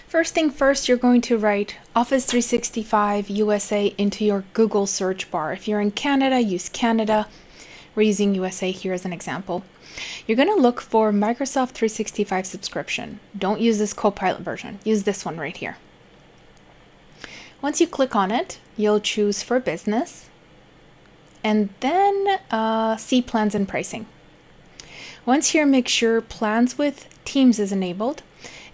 First thing first, you're going to write Office 365 USA into your Google search bar. If you're in Canada, use Canada. We're using USA here as an example. You're going to look for Microsoft 365 subscription. Don't use this Copilot version. Use this one right here. Once you click on it, you'll choose for business and then see plans and pricing. Once here, make sure plans with Teams is enabled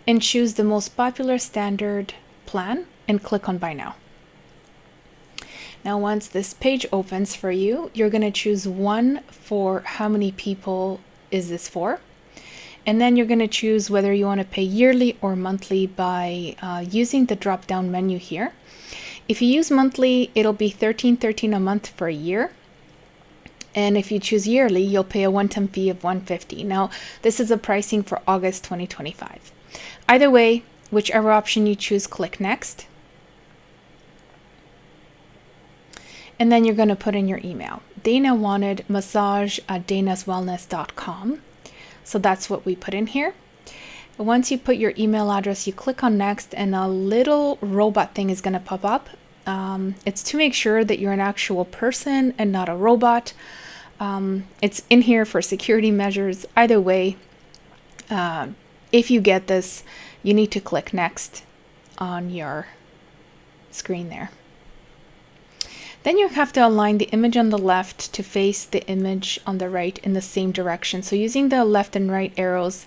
and choose the most popular standard plan and click on Buy Now. Now, once this page opens for you, you're going to choose one for how many people is this for. And then you're going to choose whether you want to pay yearly or monthly by using the drop-down menu here. If you use monthly, it'll be $13.13 a month for a year. And if you choose yearly, you'll pay a one-time fee of $150. Now, this is a pricing for August 2025. Either way, whichever option you choose, click Next. And then you're going to put in your email. Dana wanted massage@danaswellness.com. So that's what we put in here. Once you put your email address, you click on Next and a little robot thing is going to pop up. It's to make sure that you're an actual person and not a robot. It's in here for security measures. Either way, if you get this, you need to click Next on your screen there. Then you have to align the image on the left to face the image on the right in the same direction. So using the left and right arrows,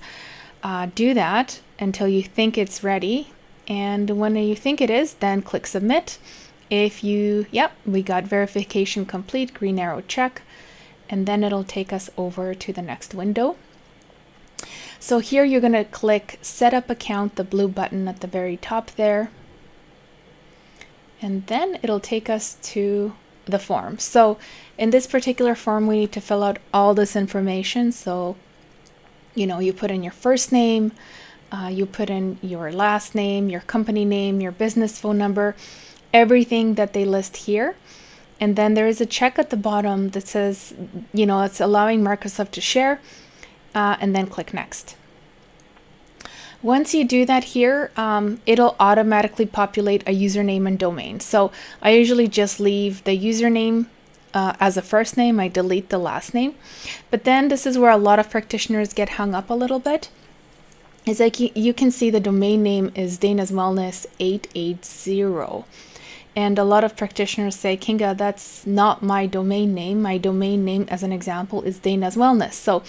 do that until you think it's ready. And when you think it is, then click Submit. If you, we got verification complete, green arrow check, and then it'll take us over to the next window. So here you're going to click Set Up Account, the blue button at the very top there. And then it'll take us to the form. So in this particular form, we need to fill out all this information. So, you put in your first name, you put in your last name, your company name, your business phone number, everything that they list here. And then there is a check at the bottom that says, it's allowing Microsoft to share, and then click Next. Once you do that here, it'll automatically populate a username and domain. So I usually just leave the username as a first name. I delete the last name. But then this is where a lot of practitioners get hung up a little bit. It's like you can see the domain name is Dana's Wellness 880. And a lot of practitioners say, Kinga, that's not my domain name. My domain name, as an example, is Dana's Wellness. So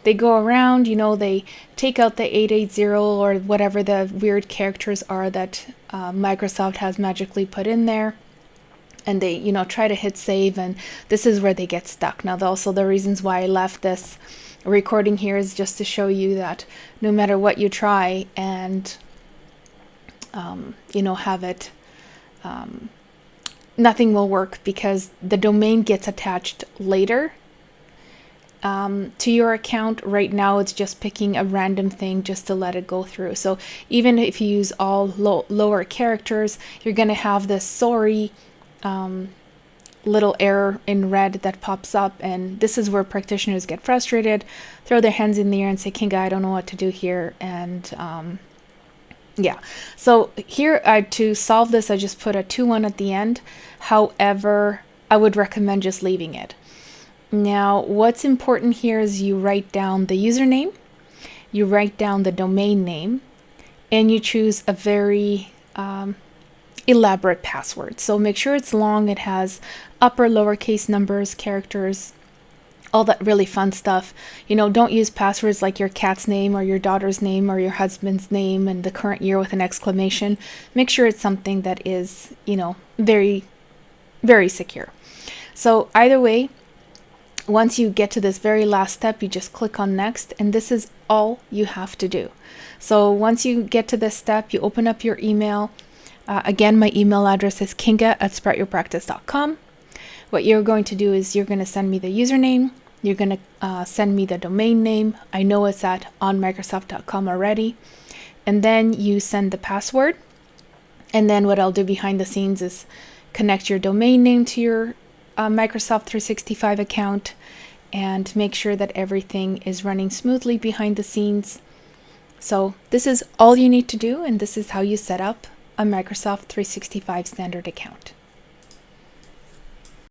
they go around, they take out the 880 or whatever the weird characters are that Microsoft has magically put in there. And they, try to hit save, and this is where they get stuck. Now, also the reasons why I left this recording here is just to show you that no matter what you try and, have it, nothing will work because the domain gets attached later to your account. Right now, it's just picking a random thing just to let it go through. So even if you use all lower characters, you're going to have this sorry little error in red that pops up, and this is where practitioners get frustrated, throw their hands in the air and say, Kinga, I don't know what to do here. And so here to solve this, I just put a 2-1 at the end. However, I would recommend just leaving it. Now, what's important here is you write down the username, you write down the domain name, and you choose a very elaborate password. So make sure it's long, it has upper, lowercase numbers, characters, all that really fun stuff. Don't use passwords like your cat's name or your daughter's name or your husband's name and the current year with an exclamation. Make sure it's something that is, very, very secure. So either way, once you get to this very last step, you just click on Next, and this is all you have to do. So once you get to this step, you open up your email. Again, my email address is kinga@sproutyourpractice.com. What you're going to do is you're going to send me the username. You're going to send me the domain name. I know it's at onmicrosoft.com already. And then you send the password. And then what I'll do behind the scenes is connect your domain name to your Microsoft 365 account and make sure that everything is running smoothly behind the scenes. So this is all you need to do, and this is how you set up a Microsoft 365 standard account.